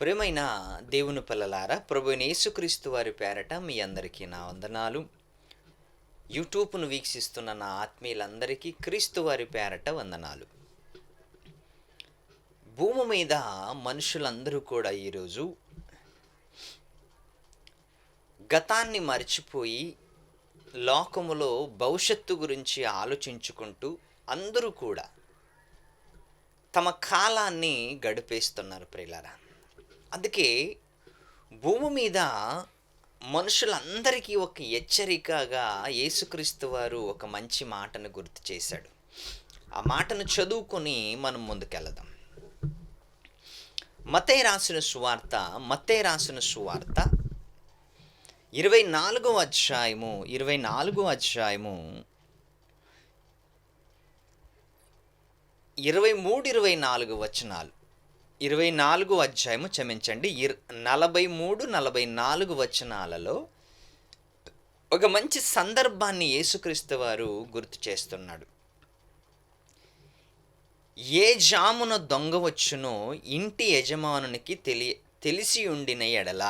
ప్రియమైన దేవుని పిల్లలారా, ప్రభువైన యేసుక్రీస్తు వారి పేరట మీ అందరికీ నా వందనాలు. యూట్యూబ్ను వీక్షిస్తున్న నా ఆత్మీయులందరికీ క్రీస్తు వారి పేరట వందనాలు. భూమి మీద మనుషులందరూ కూడా ఈరోజు గతాన్ని మర్చిపోయి లోకములో భవిష్యత్తు గురించి ఆలోచించుకుంటూ అందరూ కూడా తమ కాలాన్ని గడిపేస్తున్నారు ప్రియులారా. అందుకే భూమి మీద మనుషులందరికీ ఒక హెచ్చరికగా యేసుక్రీస్తు వారు ఒక మంచి మాటను గుర్తు చేశాడు. ఆ మాటను చదువుకొని మనం ముందుకెళదాం. మత్తయి రాసిన సువార్త 24వ అధ్యాయము 23-24 వచనాలు. 24 అధ్యాయము క్షమించండి 43-44 వచనాలలో ఒక మంచి సందర్భాన్ని యేసుక్రీస్తు వారు గుర్తు చేస్తున్నాడు. ఏ జామున దొంగ వచ్చునో ఇంటి యజమానునికి తెలిసి ఉండిన ఎడల,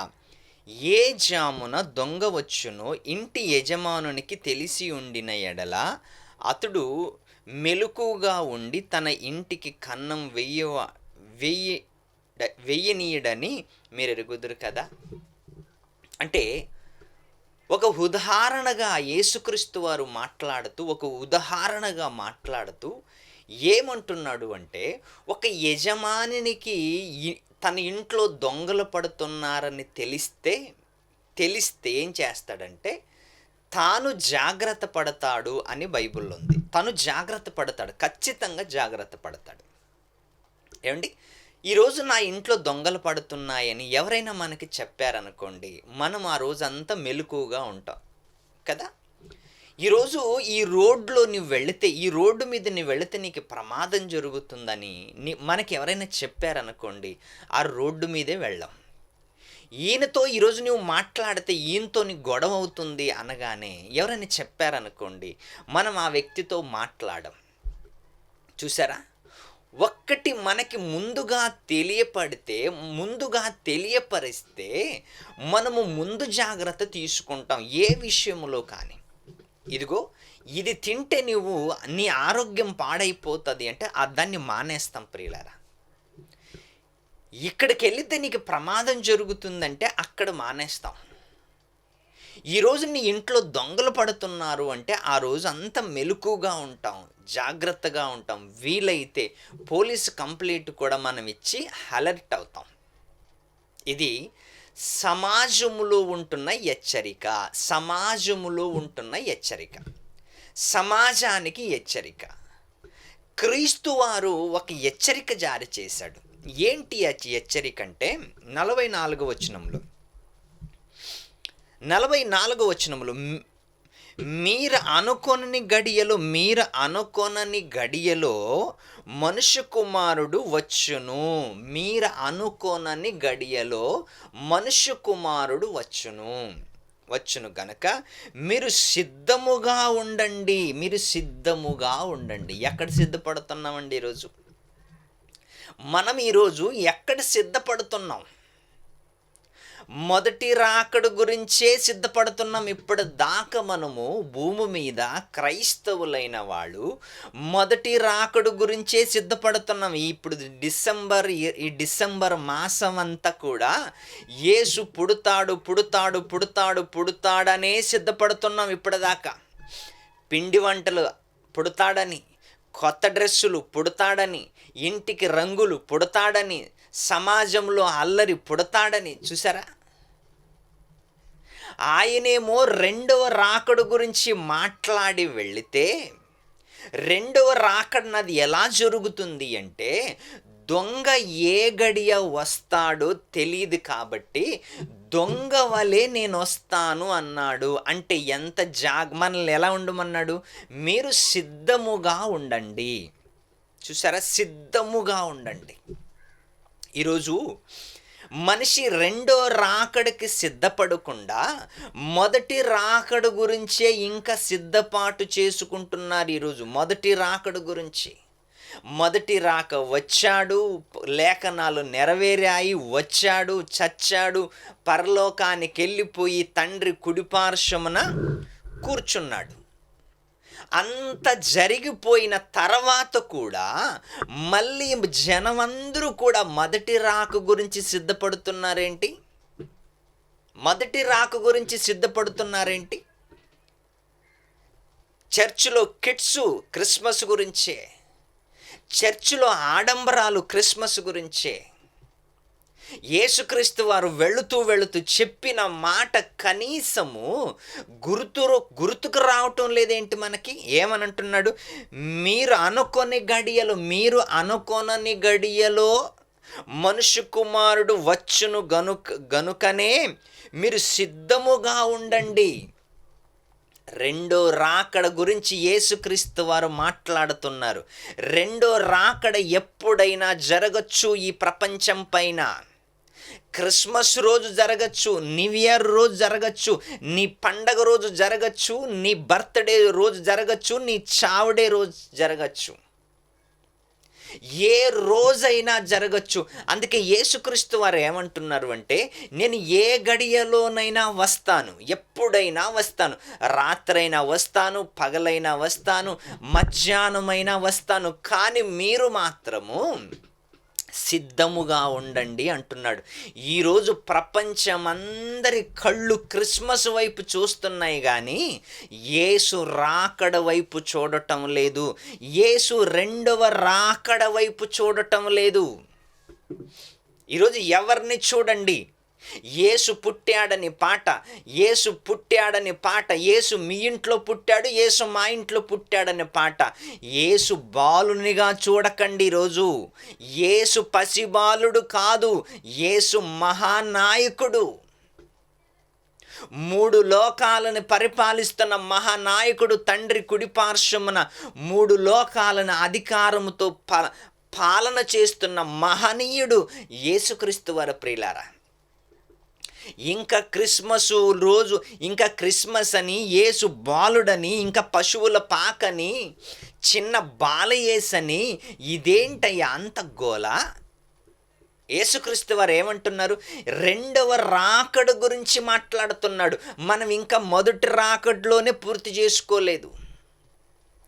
ఏ జామున దొంగ వచ్చునో ఇంటి యజమానునికి తెలిసి ఉండిన ఎడల అతడు మెలకుగా ఉండి తన ఇంటికి కన్నం వెయ్యనీయడని మీరు ఎరుగుదురు కదా. అంటే ఒక ఉదాహరణగా యేసుక్రీస్తు వారు మాట్లాడుతూ ఏమంటున్నాడు అంటే, ఒక యజమానికి తన ఇంట్లో దొంగలు పడుతున్నారని తెలిస్తే ఏం చేస్తాడంటే తాను జాగ్రత్త పడతాడు అని బైబిల్లో ఉంది. తను జాగ్రత్త పడతాడు, ఖచ్చితంగా జాగ్రత్త పడతాడు. ఏమండి, ఈరోజు నా ఇంట్లో దొంగలు పడుతున్నాయని ఎవరైనా మనకి చెప్పారనుకోండి, మనం ఆ రోజంతా మెలకువగా ఉంటాం కదా. ఈరోజు ఈ రోడ్లో ఈ రోడ్డు మీద నువ్వు వెళితే నీకు ప్రమాదం జరుగుతుందని మనకి ఎవరైనా చెప్పారనుకోండి, ఆ రోడ్డు మీదే వెళ్ళాం. ఈయనతో ఈరోజు నువ్వు మాట్లాడితే ఈయనతో నీ గొడవ అవుతుంది అనగానే ఎవరైనా చెప్పారనుకోండి, మనం ఆ వ్యక్తితో మాట్లాడం. చూసారా, ఒక్కటి మనకి ముందుగా తెలియపరిస్తే మనము ముందు జాగ్రత్త తీసుకుంటాం ఏ విషయంలో కానీ. ఇదిగో ఇది తింటే నీ ఆరోగ్యం పాడైపోతుంది అంటే దాన్ని మానేస్తాం ప్రియులారా. ఇక్కడికి వెళితే నీకు ప్రమాదం జరుగుతుందంటే అక్కడ మానేస్తాం. ఈరోజు నీ ఇంట్లో దొంగలు పడుతున్నారు అంటే ఆ రోజు అంతా మెలకుగా ఉంటాం, జాగ్రత్తగా ఉంటాం. వీలైతే పోలీసు కంప్లైంట్ కూడా మనం ఇచ్చి అలర్ట్ అవుతాం. ఇది సమాజములో ఉంటున్న హెచ్చరిక, సమాజానికి హెచ్చరిక. క్రీస్తు వారు ఒక హెచ్చరిక జారీ చేశాడు. ఏంటి హెచ్చరిక అంటే 44వ వచనంలో మీరు అనుకొనని గడియలో మనుష్య కుమారుడు వచ్చును. మీరు అనుకోనని గడియలో మనుష్య కుమారుడు వచ్చును గనక మీరు సిద్ధముగా ఉండండి. ఎక్కడ సిద్ధపడుతున్నామండి ఈరోజు? మనం ఈరోజు ఎక్కడ సిద్ధపడుతున్నాం? మొదటి రాకడు గురించే సిద్ధపడుతున్నాం. ఇప్పుడు దాకా మనము భూమి మీద క్రైస్తవులైన వాళ్ళు మొదటి రాకడు గురించే సిద్ధపడుతున్నాం. ఇప్పుడు ఈ డిసెంబర్ మాసం అంతా కూడా యేసు పుడతాడనే సిద్ధపడుతున్నాం. ఇప్పటిదాకా పిండి వంటలు పుడతాడని, కొత్త డ్రెస్సులు పుడతాడని, ఇంటికి రంగులు పుడతాడని, సమాజంలో అల్లరి పుడతాడని. చూసారా, ఆయనేమో రెండవ రాకడు గురించి మాట్లాడి వెళితే, రెండవ రాకడనది ఎలా జరుగుతుంది అంటే దొంగ ఏ గడియ వస్తాడో తెలియదు కాబట్టి దొంగ వలె నేను వస్తాను అన్నాడు. అంటే ఎంత మనల్ని ఎలా ఉండమన్నాడు? మీరు సిద్ధముగా ఉండండి. చూసారా, సిద్ధముగా ఉండండి. ఈరోజు మనిషి రెండో రాకడికి సిద్ధపడకుండా మొదటి రాకడు గురించే ఇంకా సిద్ధపాటు చేసుకుంటున్నారు. ఈరోజు మొదటి రాకడు గురించి మొదటి రాక వచ్చాడు, లేఖనాలు నెరవేరాయి, వచ్చాడు, చచ్చాడు, పరలోకానికి వెళ్ళిపోయి తండ్రి కుడిపార్శ్వమున కూర్చున్నాడు. అంత జరిగిపోయిన తర్వాత కూడా మళ్ళీ జనమందరూ కూడా మొదటి రాక గురించి సిద్ధపడుతున్నారేంటి? మొదటి రాక గురించి సిద్ధపడుతున్నారేంటి? చర్చిలో కిడ్స్ క్రిస్మస్ గురించే, చర్చిలో ఆడంబరాలు క్రిస్మస్ గురించే. యేసుక్రీస్తు వారు వెళుతూ చెప్పిన మాట కనీసము గుర్తుకు రావటం లేదేంటి మనకి? ఏమనంటున్నాడు? మీరు అనుకొనని గడియలో మనుష్య కుమారుడు వచ్చును గనుకనే మీరు సిద్ధముగా ఉండండి. రెండో రాకడ గురించి యేసుక్రీస్తు వారు మాట్లాడుతున్నారు. రెండో రాకడ ఎప్పుడైనా జరగచ్చు ఈ ప్రపంచం పైన. క్రిస్మస్ రోజు జరగచ్చు, న్యూ ఇయర్ రోజు జరగచ్చు, నీ పండగ రోజు జరగచ్చు, నీ బర్త్డే రోజు జరగచ్చు, నీ చావుడే రోజు జరగచ్చు, ఏ రోజైనా జరగచ్చు. అందుకే యేసుక్రీస్తు వారు ఏమంటున్నారు అంటే, నేను ఏ గడియలోనైనా వస్తాను, ఎప్పుడైనా వస్తాను, రాత్రైనా వస్తాను, పగలైనా వస్తాను, మధ్యాహ్నమైనా వస్తాను, కానీ మీరు మాత్రము సిద్ధముగా ఉండండి అంటున్నాడు. ఈరోజు ప్రపంచమందరి కళ్ళు క్రిస్మస్ వైపు చూస్తున్నాయి కానీ యేసు రాకడ వైపు చూడటం లేదు. యేసు రెండవ రాకడ వైపు చూడటం లేదు. ఈరోజు ఎవరిని చూడండి, యేసు పుట్టాడని పాట, యేసు పుట్టాడని పాట, యేసు మీ ఇంట్లో పుట్టాడు, యేసు మా ఇంట్లో పుట్టాడని పాట. యేసు బాలునిగా చూడకండి. ఈరోజు యేసు పసిబాలుడు కాదు, యేసు మహానాయకుడు, 3 లోకాలను పరిపాలిస్తున్న మహానాయకుడు, తండ్రి కుడిపార్శ్వమున 3 లోకాలను అధికారముతో పాలన చేస్తున్న మహనీయుడు యేసుక్రీస్తు వారి ప్రియులారా. ఇంకా క్రిస్మస్ రోజు, ఇంకా క్రిస్మస్ అని, యేసు బాలుడని, ఇంకా పశువుల పాకని, చిన్న బాలయేసని, ఇదేంటయ్యా అంత గోల? యేసుక్రీస్తు వారు ఏమంటున్నారు? రెండవ రాకడ గురించి మాట్లాడుతున్నాడు. మనం ఇంకా మొదటి రాకడలోనే పూర్తి చేసుకోలేదు.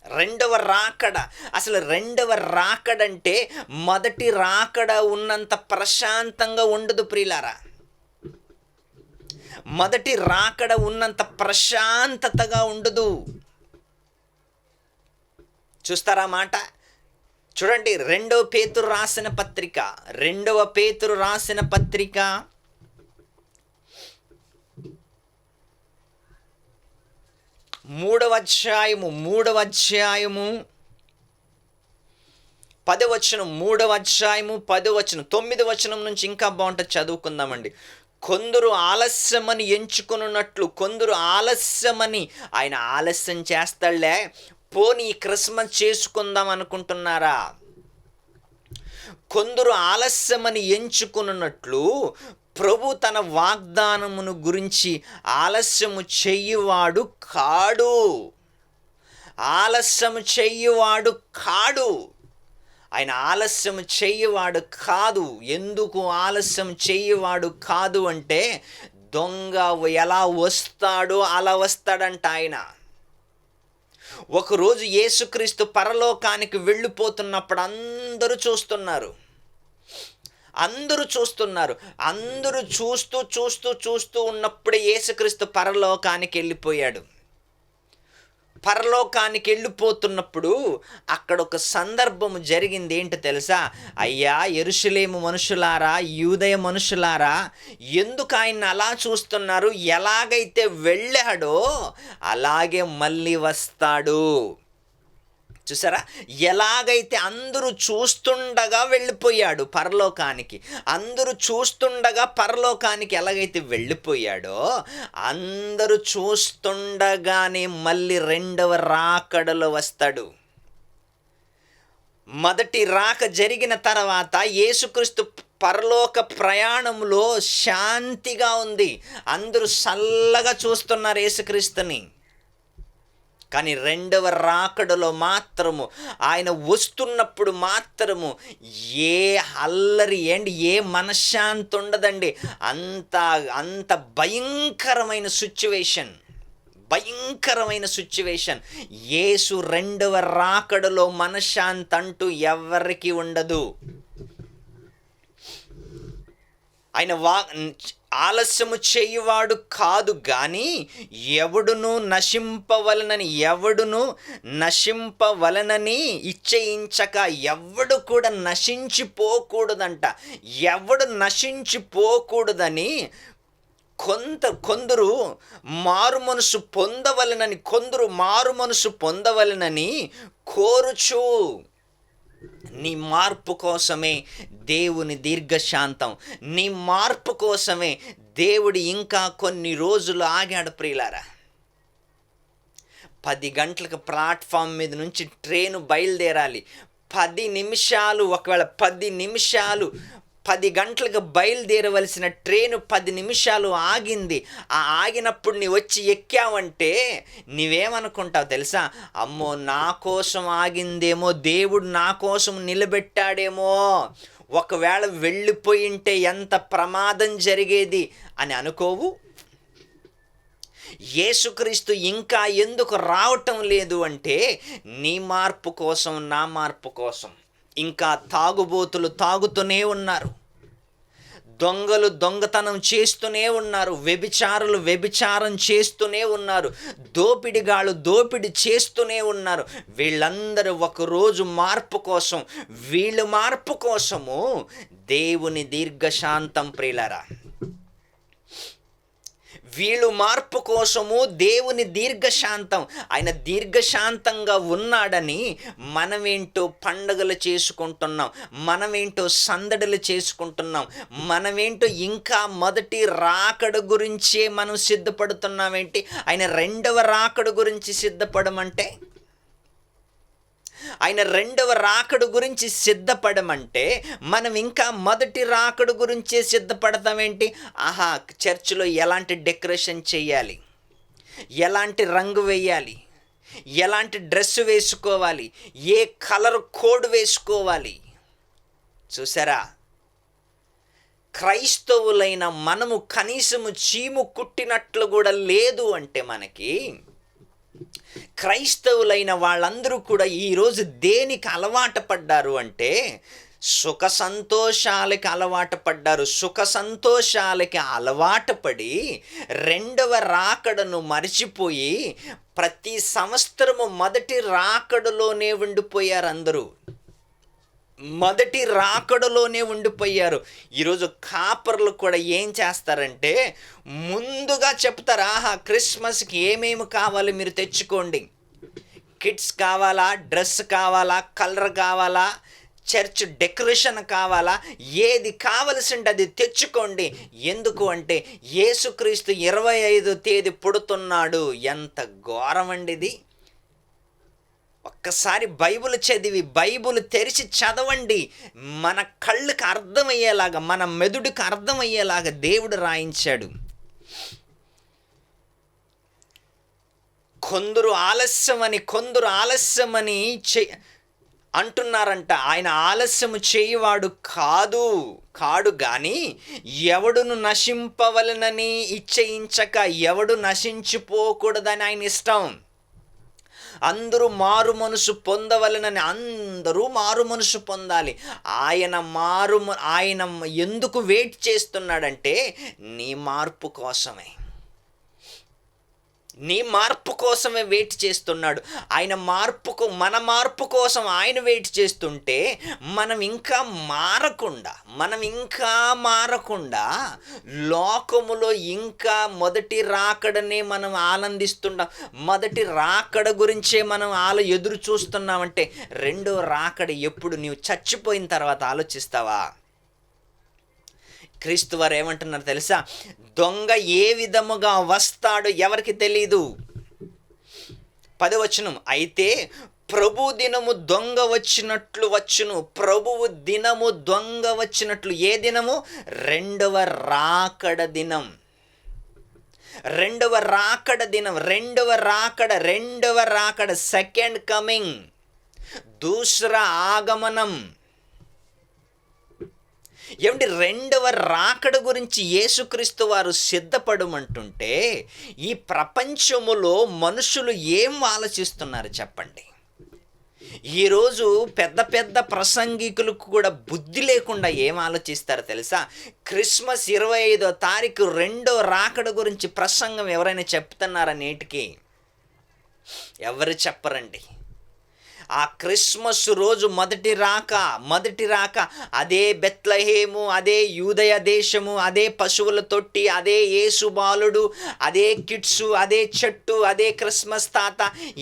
రెండవ రాకడ, అసలు రెండవ రాకడంటే మొదటి రాకడ ఉన్నంత ప్రశాంతంగా ఉండదు ప్రియులారా. మొదటి రాకడ ఉన్నంత ప్రశాంతతగా ఉండదు. చూస్తారా మాట? చూడండి, 2వ పేతురు రాసిన పత్రిక 3వ అధ్యాయము 10వ వచనం, 9వ వచనం నుంచి ఇంకా బాగుంటుంది, చదువుకుందామండి. కొందరు ఆలస్యమని ఎంచుకున్నట్లు, కొందరు ఆలస్యమని, ఆయన ఆలస్యం చేస్తాడులే, పోనీ ఈ క్రిస్మస్ చేసుకుందాం అనుకుంటున్నారా? కొందరు ఆలస్యమని ఎంచుకున్నట్లు ప్రభు తన వాగ్దానమును గురించి ఆలస్యము చెయ్యువాడు కాడు. ఆలస్యము చెయ్యువాడు కాడు. ఆయన ఆలస్యం చెయ్యవాడు కాదు. ఎందుకు ఆలస్యం చెయ్యవాడు కాదు అంటే, దొంగ ఎలా వస్తాడో అలా వస్తాడంట ఆయన. ఒకరోజు యేసుక్రీస్తు పరలోకానికి వెళ్ళిపోతున్నప్పుడు అందరూ చూస్తున్నారు. అందరూ చూస్తూ ఉన్నప్పుడే యేసుక్రీస్తు పరలోకానికి వెళ్ళిపోయాడు. పరలోకానికి వెళ్ళిపోతున్నప్పుడు అక్కడ ఒక సందర్భము జరిగింది. ఏంటో తెలుసా? అయ్యా యెరూషలేము మనుషులారా, యూదయ మనుషులారా, ఎందుకు ఆయన అలా చూస్తున్నారు? ఎలాగైతే వెళ్ళాడో అలాగే మళ్ళీ వస్తాడు. చూసారా? ఎలాగైతే అందరూ చూస్తుండగా వెళ్ళిపోయాడు పరలోకానికి, అందరూ చూస్తుండగా పరలోకానికి ఎలాగైతే వెళ్ళిపోయాడో, అందరూ చూస్తుండగానే మళ్ళీ రెండవ రాకడలో వస్తాడు. మొదటి రాక జరిగిన తర్వాత యేసుక్రీస్తు పరలోక ప్రయాణంలో శాంతిగా ఉంది. అందరూ చల్లగా చూస్తున్నారు యేసుక్రీస్తుని. కానీ రెండవ రాకడలో మాత్రము ఆయన వస్తున్నప్పుడు మాత్రము ఏ అల్లరి ఏంటి, ఏ మనశ్శాంతి ఉండదండి. అంత అంత భయంకరమైన సిచ్యువేషన్. యేసు రెండవ రాకడలో మనశ్శాంతి అంటూ ఎవరికి ఉండదు. ఆయన ఆలస్యము చేయువాడు కాదు గాని ఎవడును నశింపవలనని ఇచ్చయించక ఎవడు కూడా నశించిపోకూడదంట. ఎవడు నశించిపోకూడదని కొందరు మారు మనసు పొందవలనని కోరుచు. నీ మార్పు కోసమే దేవుని దీర్ఘశాంతం. నీ మార్పు కోసమే దేవుడు ఇంకా కొన్ని రోజులు ఆగాడు ప్రియులారా. 10 గంటలకు ప్లాట్ఫామ్ మీద నుంచి ట్రైను బయలుదేరాలి. 10 నిమిషాలు, ఒకవేళ 10 గంటలకు బయలుదేరవలసిన ట్రైను 10 నిమిషాలు ఆగింది. ఆగినప్పుడు నీ వచ్చి ఎక్కావంటే నీవేమనుకుంటావు తెలుసా? అమ్మో, నా కోసం ఆగిందేమో, దేవుడు నా కోసం నిలబెట్టాడేమో, ఒకవేళ వెళ్ళిపోయింటే ఎంత ప్రమాదం జరిగేది అని అనుకోవు. యేసుక్రీస్తు ఇంకా ఎందుకు రావటం లేదు అంటే నీ మార్పు కోసం, నా మార్పు కోసం. ఇంకా తాగుబోతులు తాగుతూనే ఉన్నారు, దొంగలు దొంగతనం చేస్తూనే ఉన్నారు, వ్యభిచారులు వ్యభిచారం చేస్తూనే ఉన్నారు, దోపిడిగాళ్ళు దోపిడి చేస్తూనే ఉన్నారు. వీళ్ళందరూ ఒకరోజు మార్పు కోసం, వీళ్ళు మార్పు కోసము దేవుని దీర్ఘశాంతం ప్రియులారా, వీళ్ళు మార్పు కోసము దేవుని దీర్ఘశాంతం. ఆయన దీర్ఘశాంతంగా ఉన్నాడని మనమేంటో పండుగలు చేసుకుంటున్నాం, మనమేంటో సందడులు చేసుకుంటున్నాం, మనమేంటో ఇంకా మొదటి రాకడ గురించే మనం సిద్ధపడుతున్నామేంటి? ఆయన రెండవ రాకడ గురించి సిద్ధపడమంటే, ఆయన రెండవ రాకడు గురించి సిద్ధపడమంటే మనం ఇంకా మొదటి రాకడు గురించే సిద్ధపడతామేంటి? చర్చిలో ఎలాంటి డెకరేషన్ చేయాలి, ఎలాంటి రంగు వేయాలి, ఎలాంటి డ్రెస్ వేసుకోవాలి, ఏ కలర్ కోడ్ వేసుకోవాలి. చూసారా, క్రైస్తవులైన మనము కనీసము చీము కుట్టినట్లు కూడా లేదు అంటే మనకి. క్రైస్తవులైన వాళ్ళందరూ కూడా ఈరోజు దేనికి అలవాటు పడ్డారు అంటే సుఖ సంతోషాలకి అలవాటు పడ్డారు. సుఖ సంతోషాలకి అలవాటు పడి రెండవ రాకడను మరిచిపోయి ప్రతి సంవత్సరము మొదటి రాకడలోనే ఉండిపోయారు. అందరూ మొదటి రాకడలోనే ఉండిపోయారు. ఈరోజు కాపర్లు కూడా ఏం చేస్తారంటే ముందుగా చెప్తారు, క్రిస్మస్కి ఏమేమి కావాలి మీరు తెచ్చుకోండి, కిడ్స్ కావాలా, డ్రెస్ కావాలా, కలర్ కావాలా, చర్చ్ డెకరేషన్ కావాలా, ఏది కావలసింటే అది తెచ్చుకోండి. ఎందుకు అంటే యేసుక్రీస్తు 25వ తేదీ పుడుతున్నాడు. ఎంత ఘోరం అండి ఇది. ఒక్కసారి బైబిల్ చదివి, బైబిల్ తెరిచి చదవండి. మన కళ్ళకి అర్థమయ్యేలాగా, మన మెదుడికి అర్థమయ్యేలాగా దేవుడు రాయించాడు. కొందరు ఆలస్యమని అంటున్నారంట. ఆయన ఆలస్యము చేయవాడు కాడు గాని ఎవడును నశింపవలనని ఇచ్చయించక ఎవడు నశించిపోకూడదని ఆయన ఇష్టం. అందరూ మారు మనసు పొందవలనని, అందరూ మారు మనసు పొందాలి. ఆయన ఎందుకు వెయిట్ చేస్తున్నాడంటే నీ మార్పు కోసమే, నీ మార్పు కోసమే వెయిట్ చేస్తున్నాడు. మన మార్పు కోసం ఆయన వెయిట్ చేస్తుంటే మనం ఇంకా మారకుండా లోకములో ఇంకా మొదటి రాకడనే మనం ఆనందిస్తున్నాం. మొదటి రాకడ గురించే మనం ఎదురు చూస్తున్నామంటే రెండో రాకడ ఎప్పుడు? నీవు చచ్చిపోయిన తర్వాత ఆలోచిస్తావా? క్రీస్తు వారు ఏమంటున్నారు తెలుసా? దొంగ ఏ విధముగా వస్తాడో ఎవరికి తెలీదు. 10వ వచనం, అయితే ప్రభు దినము దొంగ వచ్చినట్లు వచ్చును. ప్రభువు దినము దొంగ వచ్చినట్లు. ఏ దినము? రెండవ రాకడ దినం. రెండవ రాకడ దినం, రెండవ రాకడ, సెకండ్ కమింగ్, దూసరా ఆగమనం. ఏమిటి? రెండవ రాకడ గురించి యేసుక్రీస్తు వారు సిద్ధపడమంటుంటే ఈ ప్రపంచములో మనుషులు ఏం ఆలోచిస్తున్నారు చెప్పండి? ఈరోజు పెద్ద పెద్ద ప్రసంగికులకు కూడా బుద్ధి లేకుండా ఏం ఆలోచిస్తారో తెలుసా? క్రిస్మస్ 25వ తారీఖు రెండో రాకడ గురించి ప్రసంగం ఎవరైనా చెప్తున్నారా నేటికి? ఎవరు చెప్పరండి. ఆ క్రిస్మస్ రోజు మొదటి రాక అదే బెత్లెహేము, అదే యూదయ దేశము, అదే పశువుల తొట్టి, అదే యేసు బాలుడు, అదే కిడ్సు, అదే చెట్టు, అదే క్రిస్మస్ తాత,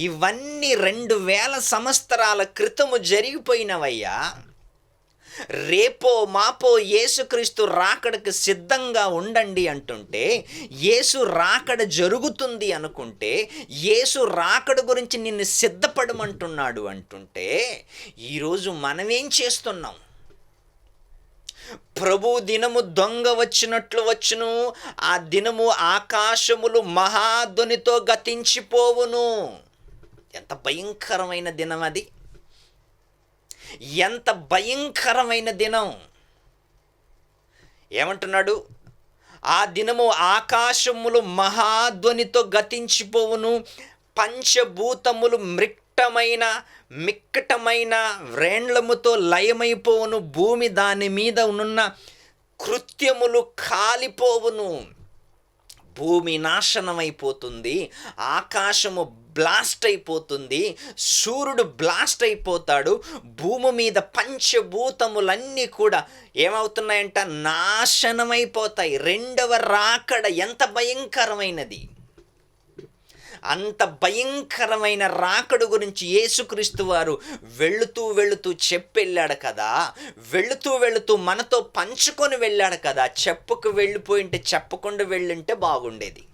ఇవన్నీ 2000 సంవత్సరాల క్రితము జరిగిపోయినవయ్యా. రేపో మాపో యేసుక్రీస్తు రాకడకు సిద్ధంగా ఉండండి అంటుంటే, యేసు రాకడ జరుగుతుంది అనుకుంటే, యేసు రాకడ గురించి నిన్ను సిద్ధపడమంటున్నాడు అంటుంటే, ఈరోజు మనమేం చేస్తున్నాం? ప్రభు దినము దొంగ వచ్చినట్లు వచ్చును, ఆ దినము ఆకాశములు మహాధ్వనితో గతించిపోవును. ఎంత భయంకరమైన దినం అది! ఎంత భయంకరమైన దినం! ఏమంటున్నాడు? ఆ దినము ఆకాశములు మహాధ్వనితో గతించిపోవును, పంచభూతములు మిక్కటమైన వ్రేండ్లముతో లయమైపోవును, భూమి దాని మీద ఉన్న కృత్యములు కాలిపోవును. భూమి నాశనమైపోతుంది, ఆకాశము బ్లాస్ట్ అయిపోతుంది, సూర్యుడు బ్లాస్ట్ అయిపోతాడు, భూమి మీద పంచభూతములన్నీ కూడా ఏమవుతున్నాయంట? నాశనమైపోతాయి. రెండవ రాకడ ఎంత భయంకరమైనది! అంత భయంకరమైన రాకడ గురించి యేసుక్రీస్తు వారు వెళుతూ చెప్పెళ్ళాడు కదా. వెళుతూ మనతో పంచుకొని వెళ్ళాడు కదా. చెప్పుకు వెళ్ళిపోయింటే, చెప్పకుండా వెళ్ళుంటే బాగుండేది.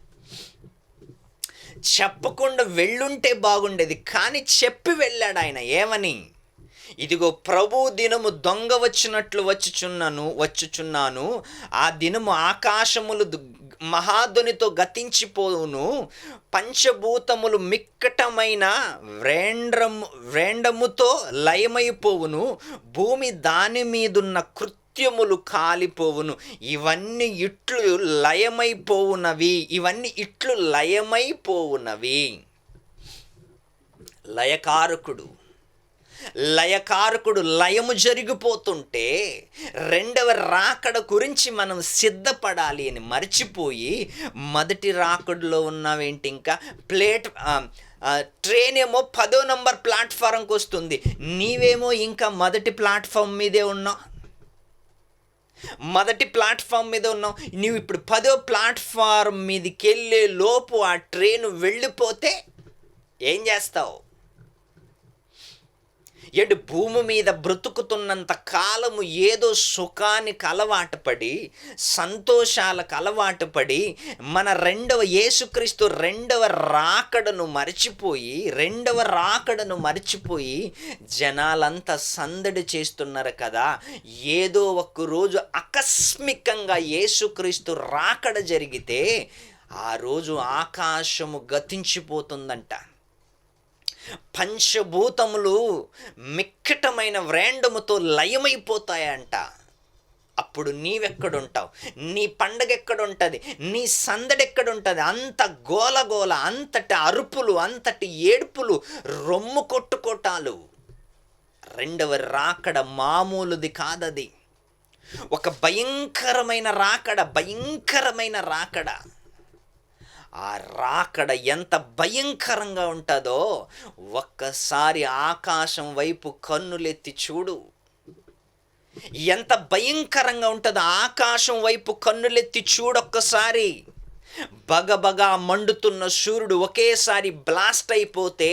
చెప్పకుండా వెళ్ళుంటే బాగుండేది, కానీ చెప్పి వెళ్ళాడు ఆయన. ఏమని? ఇదిగో ప్రభు దినము దొంగ వచ్చినట్లు వచ్చుచున్నాను, ఆ దినము ఆకాశములు మహాధ్వనితో గతించిపోవును, పంచభూతములు మిక్కటమైన వ్రేండముతో లయమైపోవును, భూమి దాని మీదున్న కృత్యములు కాలిపోవును. ఇవన్నీ ఇట్లు లయమైపోవునవి. లయకారకుడు లయము జరిగిపోతుంటే రెండవ రాకడ గురించి మనం సిద్ధపడాలి అని మర్చిపోయి మొదటి రాకడలో ఉన్నావేంటి? ఇంకా ట్రైన్ ఏమో 10వ నంబర్ ప్లాట్ఫారంకి వస్తుంది, నీవేమో ఇంకా మొదటి ప్లాట్ఫామ్ మీదే ఉన్నావు. నువ్వు ఇప్పుడు 10వ ప్లాట్ఫారం మీదకి వెళ్ళే లోపు ఆ ట్రైన్ వెళ్ళిపోతే ఏం చేస్తావు? ఎటు భూమి మీద బ్రతుకుతున్నంత కాలము ఏదో సుఖానికి అలవాటు పడి, సంతోషాలకు అలవాటు పడి, మన యేసుక్రీస్తు రెండవ రాకడను మర్చిపోయి జనాలంతా సందడి చేస్తున్నారు కదా. ఏదో ఒక రోజు ఆకస్మికంగా యేసుక్రీస్తు రాకడ జరిగితే ఆ రోజు ఆకాశము గతించిపోతుందంట. పంచభూతములు మిక్కటమైన వ్రేండముతో లయమైపోతాయంట. అప్పుడు నీవెక్కడుంటావు? నీ పండగ ఎక్కడుంటుంది? నీ సందడి ఎక్కడుంటుంది? అంత గోలగోల, అంతటి అరుపులు, అంతటి ఏడుపులు, రొమ్ము కొట్టుకోటాలు. రెండవ రాకడ మామూలుది కాదది. ఒక భయంకరమైన రాకడ. ఆ రాకడ ఎంత భయంకరంగా ఉంటుందో ఒక్కసారి ఆకాశం వైపు కన్నులెత్తి చూడు. ఎంత భయంకరంగా ఉంటుందో ఆకాశం వైపు కన్నులెత్తి చూడొక్కసారి. బగబగా మండుతున్న సూర్యుడు ఒకేసారి బ్లాస్ట్ అయిపోతే,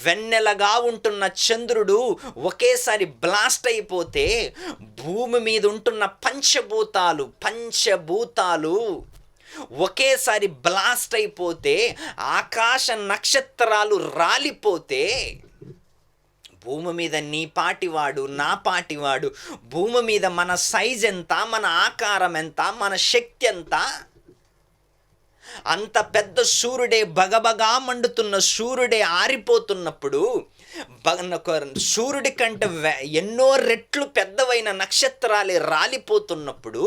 వెన్నెలగా ఉంటున్న చంద్రుడు ఒకేసారి బ్లాస్ట్ అయిపోతే, భూమి మీద ఉంటున్న పంచభూతాలు ఒకేసారి బ్లాస్ట్ అయిపోతే, ఆకాశ నక్షత్రాలు రాలిపోతే, భూమి మీద నీ పాటివాడు, నా పాటివాడు, భూమి మీద మన సైజ్ ఎంత, మన ఆకారం ఎంత, మన శక్తి ఎంత, అంత పెద్ద సూర్యుడే, బగబగా మండుతున్న సూర్యుడే ఆరిపోతున్నప్పుడు, సూర్యుడి కంటే ఎన్నో రెట్లు పెద్దవైన నక్షత్రాలే రాలిపోతున్నప్పుడు,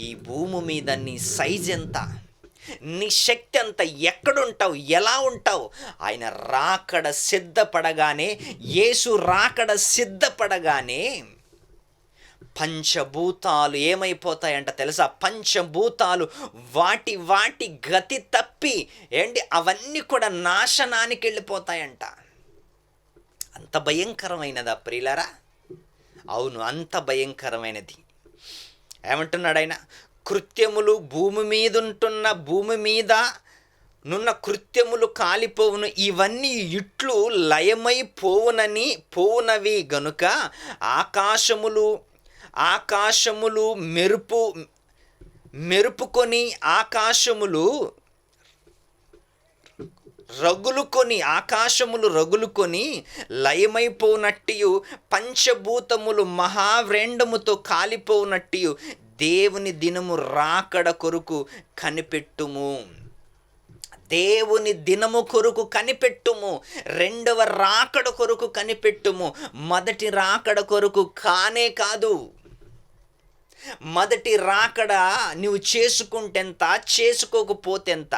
ఈ భూమి మీద నీ సైజ్ ఎంత, నీ శక్తి అంత, ఎక్కడుంటావు, ఎలా ఉంటావు? ఆయన రాకడ సిద్ధపడగానే, యేసు రాకడ సిద్ధపడగానే పంచభూతాలు ఏమైపోతాయంట తెలుసా? పంచభూతాలు వాటి వాటి గతి తప్పి అవన్నీ కూడా నాశనానికి వెళ్ళిపోతాయంట. అంత భయంకరమైనదా ప్రియులారా? అవును, అంత భయంకరమైనది. ఏమంటున్నాడు ఆయన? కృత్యములు భూమి మీద నున్న కృత్యములు కాలిపోవును, ఇవన్నీ ఇట్లు పోవునవి గనుక ఆకాశములు మెరుపుకొని, ఆకాశములు రగులుకొని లయమైపోనట్టు, పంచభూతములు మహావ్రేండముతో కాలిపోనట్టు దేవుని దినము రాకడ కొరకు కనిపెట్టుము. దేవుని దినము కొరకు కనిపెట్టుము. రెండవ రాకడ కొరకు కనిపెట్టుము. మొదటి రాకడ కొరకు కానే కాదు. మొదటి రాకడ నువ్వు చేసుకుంటెంత, చేసుకోకపోతెంత.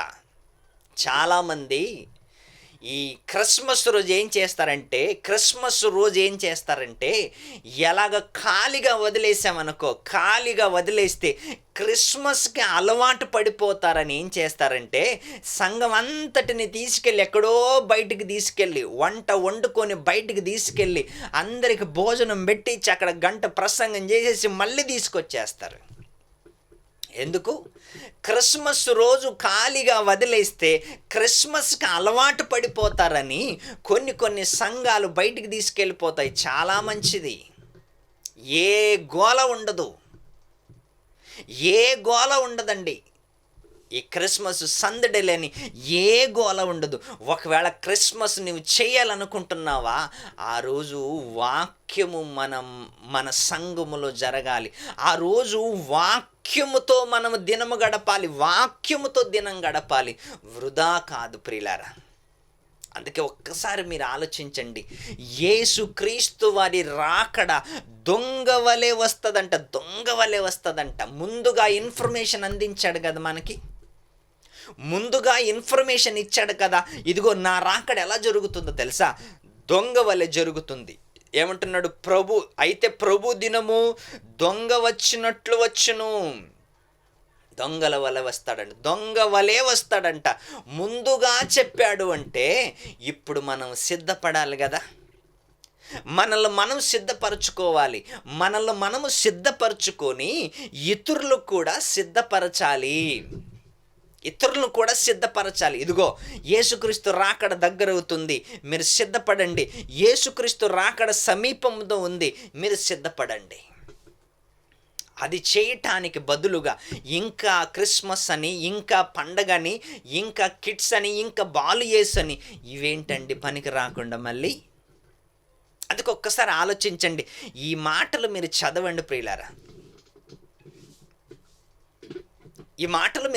చాలామంది ఈ క్రిస్మస్ రోజు ఏం చేస్తారంటే ఎలాగ ఖాళీగా వదిలేస్తే క్రిస్మస్కి అలవాటు పడిపోతారని ఏం చేస్తారంటే, సంఘం అంతటిని తీసుకెళ్ళి ఎక్కడో బయటికి తీసుకెళ్ళి, వంట వండుకొని బయటికి తీసుకెళ్ళి అందరికి భోజనం పెట్టించి అక్కడ గంట ప్రసంగం చేసేసి మళ్ళీ తీసుకొచ్చేస్తారు. ఎందుకు? క్రిస్మస్ రోజు ఖాళీగా వదిలేస్తే క్రిస్మస్కి అలవాటు పడిపోతారని కొన్ని సంఘాలు బయటికి తీసుకెళ్ళిపోతాయి. చాలా మంచిది. ఏ గోల ఉండదండి. ఈ క్రిస్మస్ సందడి లేని ఏ గోల ఉండదు. ఒకవేళ క్రిస్మస్ నువ్వు చేయాలనుకుంటున్నావా, ఆ రోజు వాక్యము మన సంఘములో జరగాలి. ఆ రోజు వాక్యముతో మనము దినము గడపాలి, వాక్యముతో దినం గడపాలి, వృధా కాదు ప్రియులారా. అందుకే ఒక్కసారి మీరు ఆలోచించండి. యేసుక్రీస్తు వారి రాకడ దొంగ వలె వస్తుందంట. ముందుగా ఇన్ఫర్మేషన్ అందించాడు కదా మనకి, ముందుగా ఇన్ఫర్మేషన్ ఇచ్చాడు కదా. ఇదిగో నా రాకడ ఎలా జరుగుతుందో తెలుసా? దొంగ వలె జరుగుతుంది. ఏమంటున్నాడు ప్రభు? అయితే ప్రభు దినము దొంగ వచ్చినట్లు వచ్చును. దొంగల వలె వస్తాడంట. ముందుగా చెప్పాడు అంటే ఇప్పుడు మనం సిద్ధపడాలి కదా. మనల్ని మనం సిద్ధపరచుకోవాలి. మనము సిద్ధపరచుకొని ఇతరులు కూడా సిద్ధపరచాలి. ఇదిగో యేసుక్రీస్తు రాకడ దగ్గరవుతుంది, మీరు సిద్ధపడండి. యేసుక్రీస్తు రాకడ సమీపంలో ఉంది, మీరు సిద్ధపడండి. అది చేయటానికి బదులుగా ఇంకా క్రిస్మస్ అని, ఇంకా పండగని, ఇంకా కిడ్స్ అని, ఇంకా బాలుయేస్ అని, ఇవేంటండి పనికి రాకుండా మళ్ళీ? అందుకు ఒక్కసారి ఆలోచించండి. ఈ మాటలు మీరు చదవండి ప్రియులారా, ఈ మాటలు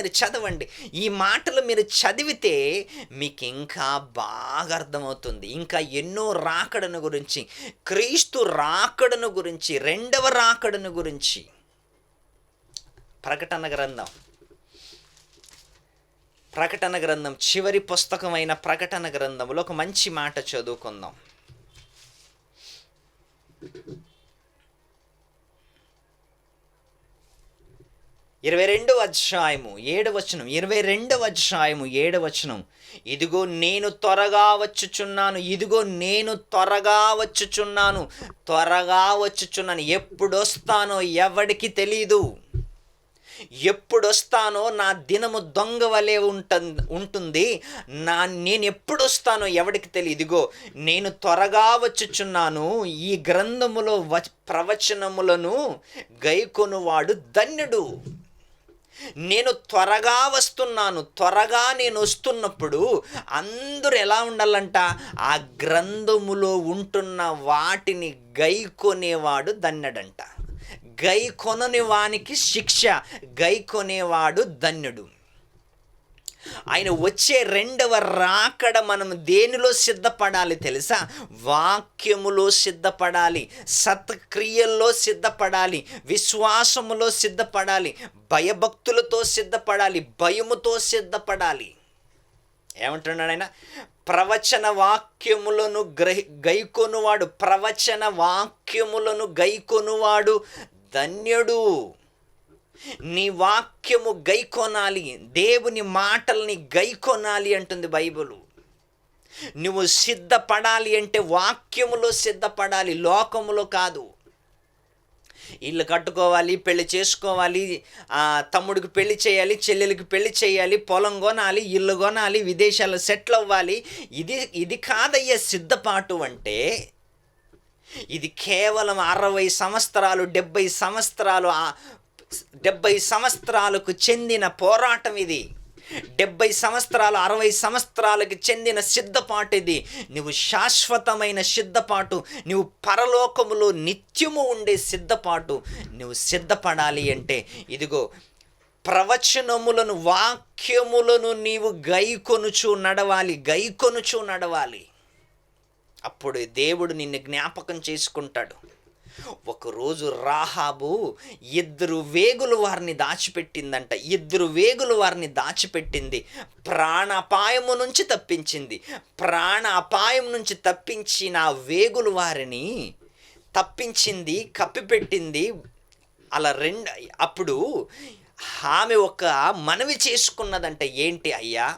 మీరు చదివితే మీకు ఇంకా బాగా అర్థమవుతుంది. ఇంకా ఎన్నో రాకడను గురించి, క్రీస్తు రాకడను గురించి, రెండవ రాకడను గురించి. ప్రకటన గ్రంథం చివరి పుస్తకమైన ప్రకటన గ్రంథంలో ఒక మంచి మాట చదువుకుందాం. 22వ అధ్యాయము 7వ వచనం. 22వ అధ్యాయము 7వ వచనం. ఇదిగో నేను త్వరగా వచ్చుచున్నాను. ఎప్పుడొస్తానో ఎవడికి తెలీదు. ఎప్పుడొస్తానో నా దినము దొంగ వలె ఉంటుంది. నేను ఎప్పుడొస్తానో ఎవడికి తెలియదు. ఇదిగో నేను త్వరగా వచ్చుచున్నాను. ఈ గ్రంథములో ప్రవచనములను గైకొనువాడు ధన్యుడు. నేను త్వరగా నేను వస్తున్నప్పుడు అందరూ ఎలా ఉండాలంట? ఆ గ్రంథములో ఉంటున్న వాటిని గైకొనేవాడు ధన్యుడంట. గైకొనని వానికి శిక్ష, గైకొనేవాడు ధన్యుడు. ఆయన వచ్చే రెండవ రాకడ మనం దేనిలో సిద్ధపడాలి తెలుసా? వాక్యములో సిద్ధపడాలి, సత్క్రియల్లో సిద్ధపడాలి, విశ్వాసములో సిద్ధపడాలి, భయభక్తులతో సిద్ధపడాలి, భయముతో సిద్ధపడాలి. ఏమంటున్నాడు ఆయన? ప్రవచన వాక్యములను గైకొనువాడు, ప్రవచన వాక్యములను గైకొనువాడు ధన్యుడు. నీ వాక్యము గైకొనాలి, దేవుని మాటల్ని గైకొనాలి అంటుంది బైబిలు. నువ్వు సిద్ధపడాలి అంటే వాక్యములో సిద్ధపడాలి, లోకములో కాదు. ఇల్లు కట్టుకోవాలి, పెళ్లి చేసుకోవాలి, తమ్ముడికి పెళ్లి చేయాలి, చెల్లెలకి పెళ్లి చేయాలి, పొలం కొనాలి, ఇల్లు కొనాలి, విదేశాల్లో సెటిల్ అవ్వాలి. ఇది కాదయ్యా సిద్ధపాటు అంటే. ఇది కేవలం 60 సంవత్సరాలు 70 సంవత్సరాలకు చెందిన పోరాటం ఇది. 70 సంవత్సరాలు 60 సంవత్సరాలకు చెందిన సిద్ధపాటు ఇది. నువ్వు శాశ్వతమైన సిద్ధపాటు, నువ్వు పరలోకములో నిత్యము ఉండే సిద్ధపాటు నువ్వు సిద్ధపడాలి అంటే ఇదిగో ప్రవచనములను, వాక్యములను నీవు గైకొనుచు నడవాలి. అప్పుడు దేవుడు నిన్ను జ్ఞాపకం చేసుకుంటాడు. ఒకరోజు రాహాబు 2 వేగులు వారిని దాచిపెట్టిందంట. 2 వేగులు వారిని దాచిపెట్టింది. ప్రాణాపాయము నుంచి తప్పించింది. ప్రాణాపాయం నుంచి తప్పించిన వేగులు వారిని తప్పించింది, కప్పిపెట్టింది. అలా అప్పుడు ఆమె ఒక మనవి చేసుకున్నదంట. ఏంటి అయ్యా,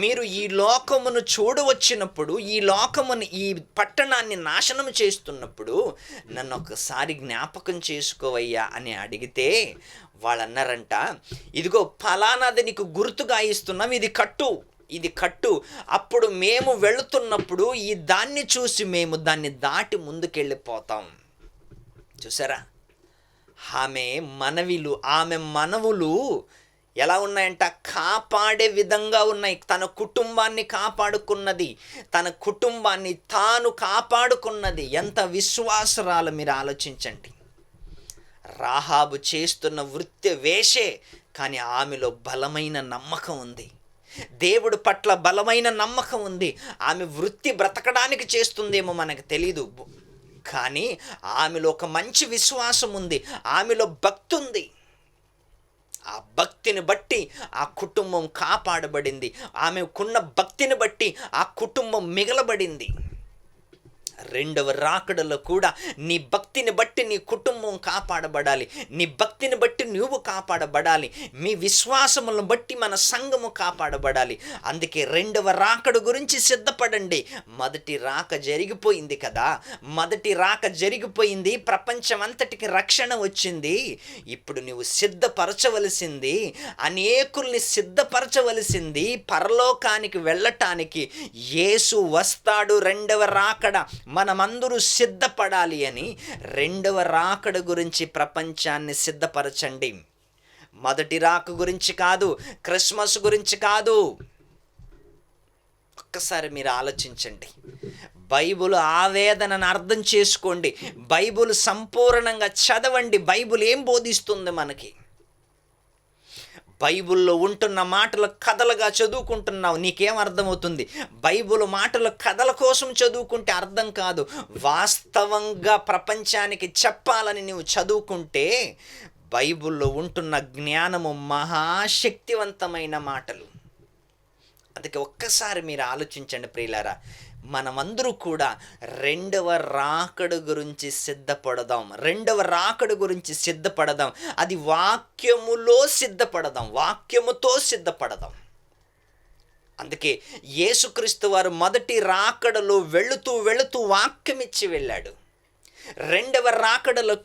మీరు ఈ లోకమును చూడవచ్చినప్పుడు, ఈ పట్టణాన్ని నాశనం చేస్తున్నప్పుడు నన్ను ఒకసారి జ్ఞాపకం చేసుకోవయ్యా అని అడిగితే వాళ్ళు అన్నారంట, ఇదిగో ఫలానాది నీకు గుర్తుగా ఇస్తున్నాం, ఇది కట్టు. అప్పుడు మేము వెళుతున్నప్పుడు దాన్ని చూసి మేము దాన్ని దాటి ముందుకెళ్ళిపోతాం. చూసారా? ఆమె మనవులు ఎలా ఉన్నాయంట? కాపాడే విధంగా ఉన్నాయి. తన కుటుంబాన్ని కాపాడుకున్నది, తన కుటుంబాన్ని తాను కాపాడుకున్నది. ఎంత విశ్వాసరాలు మీరు ఆలోచించండి. రాహాబు చేస్తున్న వృత్తి వేషే, కానీ ఆమెలో బలమైన నమ్మకం ఉంది. దేవుడి పట్ల బలమైన నమ్మకం ఉంది. ఆమె వృత్తి బ్రతకడానికి చేస్తుందేమో మనకు తెలీదు, కానీ ఆమెలో ఒక మంచి విశ్వాసం ఉంది, ఆమెలో భక్తి ఉంది. ఆ భక్తిని బట్టి ఆ కుటుంబం కాపాడబడింది. ఆమెకున్న భక్తిని బట్టి ఆ కుటుంబం మిగలబడింది. రెండవ రాకడలో కూడా నీ భక్తిని బట్టి నీ కుటుంబం కాపాడబడాలి, నీ భక్తిని బట్టి నువ్వు కాపాడబడాలి, మీ విశ్వాసములను బట్టి మన సంఘము కాపాడబడాలి. అందుకే రెండవ రాకడ గురించి సిద్ధపడండి. మొదటి రాక జరిగిపోయింది కదా, ప్రపంచమంతటికి రక్షణ వచ్చింది. ఇప్పుడు నువ్వు సిద్ధపరచవలసింది, అనేకుల్ని సిద్ధపరచవలసింది పరలోకానికి వెళ్ళటానికి. యేసు వస్తాడు రెండవ రాకడ, మనమందరూ సిద్ధపడాలి అని రెండవ రాకడ గురించి ప్రపంచాన్ని సిద్ధపరచండి. మొదటి రాక గురించి కాదు, క్రిస్మస్ గురించి కాదు. ఒక్కసారి మీరు ఆలోచించండి. బైబిల్ ఆవేదనను అర్థం చేసుకోండి. బైబిల్ సంపూర్ణంగా చదవండి. బైబిల్ ఏం బోధిస్తుంది మనకి? బైబిల్లో ఉంటున్న మాటలు కథలుగా చదువుకుంటున్నావు, నీకేం అర్థమవుతుంది? బైబిల్ మాటలు కథల కోసం చదువుకుంటే అర్థం కాదు. వాస్తవంగా ప్రపంచానికి చెప్పాలని నువ్వు చదువుకుంటే బైబిల్లో ఉంటున్న జ్ఞానము మహాశక్తివంతమైన మాటలు. అందుకే ఒక్కసారి మీరు ఆలోచించండి ప్రియులారా. మనమందరూ కూడా రెండవ రాకడ గురించి సిద్ధపడదాం. అది వాక్యములో సిద్ధపడదాం, వాక్యముతో సిద్ధపడదాం. అందుకే యేసుక్రీస్తు వారు మొదటి రాకడలో వెళుతూ వాక్యం ఇచ్చి వెళ్ళాడు. రెండవ రాకడలో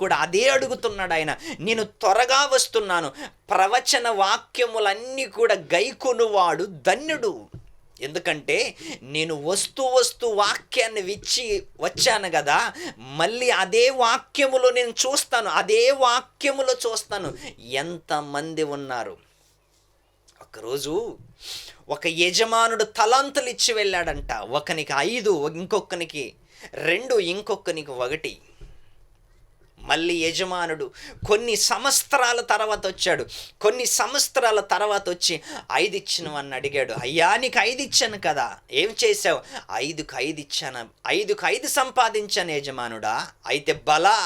కూడా అదే అడుగుతున్నాడు ఆయన. నేను త్వరగా వస్తున్నాను, ప్రవచన వాక్యములన్నీ కూడా గైకొనువాడు ధన్యుడు. ఎందుకంటే నేను వస్తూ వాక్యాన్ని వచ్చాను కదా, మళ్ళీ అదే వాక్యములో నేను చూస్తాను ఎంతమంది ఉన్నారు. ఒకరోజు ఒక యజమానుడు తలాంతులు ఇచ్చి వెళ్ళాడంట. ఒకనికి 5, ఇంకొకనికి 2, ఇంకొకనికి 1. మళ్ళీ యజమానుడు కొన్ని సంవత్సరాల తర్వాత వచ్చాడు. కొన్ని సంవత్సరాల తర్వాత వచ్చి 5 ఇచ్చినవని అడిగాడు. అయ్యా, నీకు 5 ఇచ్చాను కదా, ఏం చేసావు? 5కు 5 ఇచ్చాను, 5కు 5 సంపాదించాను యజమానుడా. అయితే బలా.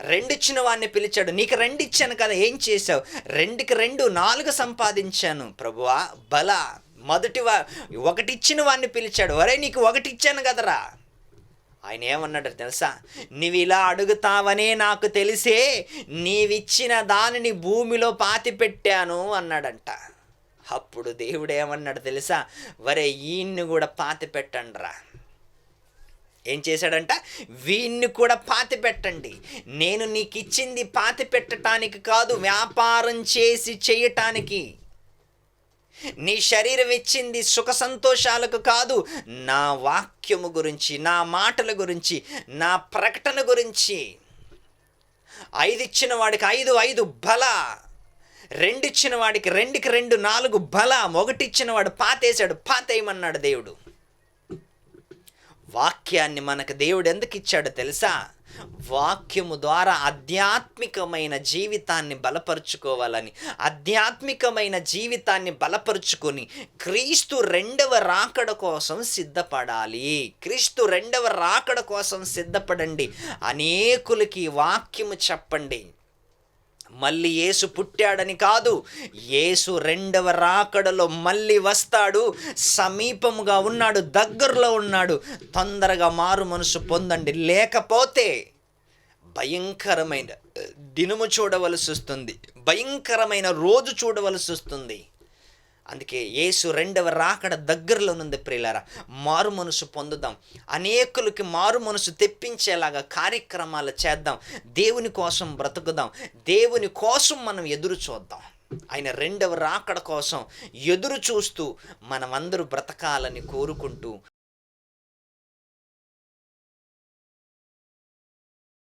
2 ఇచ్చిన వాడిని పిలిచాడు. నీకు 2 ఇచ్చాను కదా, ఏం చేసావు? 2కి 2 4 సంపాదించాను ప్రభువా. బలా. మొదటి 1 ఇచ్చిన వాడిని పిలిచాడు. ఒరే, నీకు 1 ఇచ్చాను కదరా. ఆయన ఏమన్నాడు తెలుసా? నీవు ఇలా అడుగుతావనే నాకు తెలిసే నీవిచ్చిన దానిని భూమిలో పాతిపెట్టాను అన్నాడంట. అప్పుడు దేవుడు ఏమన్నాడు తెలుసా? వరే, ఈయన్ని కూడా పాతి పెట్టండిరా. ఏం చేశాడంట? వీణ్ణి కూడా పాతి పెట్టండి. నేను నీకు ఇచ్చింది పాతి పెట్టడానికి కాదు, వ్యాపారం చేసి చేయటానికి. నీ శరీరం ఇచ్చింది సుఖ సంతోషాలకు కాదు, నా వాక్యము గురించి, నా మాటల గురించి, నా ప్రకటన గురించి. 5 ఇచ్చిన వాడికి 5 5 బల. 2 ఇచ్చిన వాడికి 2కి 2 4 బల. 1 ఇచ్చిన వాడు పాతేశాడు. పాతేయమన్నాడు దేవుడు. వాక్యాన్ని మనకు దేవుడు ఎందుకు ఇచ్చాడో తెలుసా? వాక్యము ద్వారా ఆధ్యాత్మికమైన జీవితాన్ని బలపరుచుకోవాలని, ఆధ్యాత్మికమైన జీవితాన్ని బలపరుచుకొని క్రీస్తు 2వ రాకడ కోసం సిద్ధపడాలి. క్రీస్తు 2వ రాకడ కోసం సిద్ధపడండి. అనేకులకి వాక్యము చెప్పండి. మళ్ళీ యేసు పుట్టాడని కాదు, యేసు 2వ రాకడలో మళ్ళీ వస్తాడు, సమీపముగా ఉన్నాడు, దగ్గరలో ఉన్నాడు. తొందరగా మారు మనసు పొందండి, లేకపోతే భయంకరమైన దినము చూడవలసి వస్తుంది, భయంకరమైన రోజు చూడవలసి వస్తుంది. అందుకే యేసు 2వ రాకడ దగ్గరలో ఉంది ప్రియులారా. మారు మనసు పొందుదాం, అనేకులకి మారు మనసు తెప్పించేలాగా కార్యక్రమాలు చేద్దాం, దేవుని కోసం బ్రతుకుదాం, దేవుని కోసం మనం ఎదురు చూద్దాం. ఆయన 2వ రాకడ కోసం ఎదురు చూస్తూ మనమందరూ బ్రతకాలని కోరుకుంటూ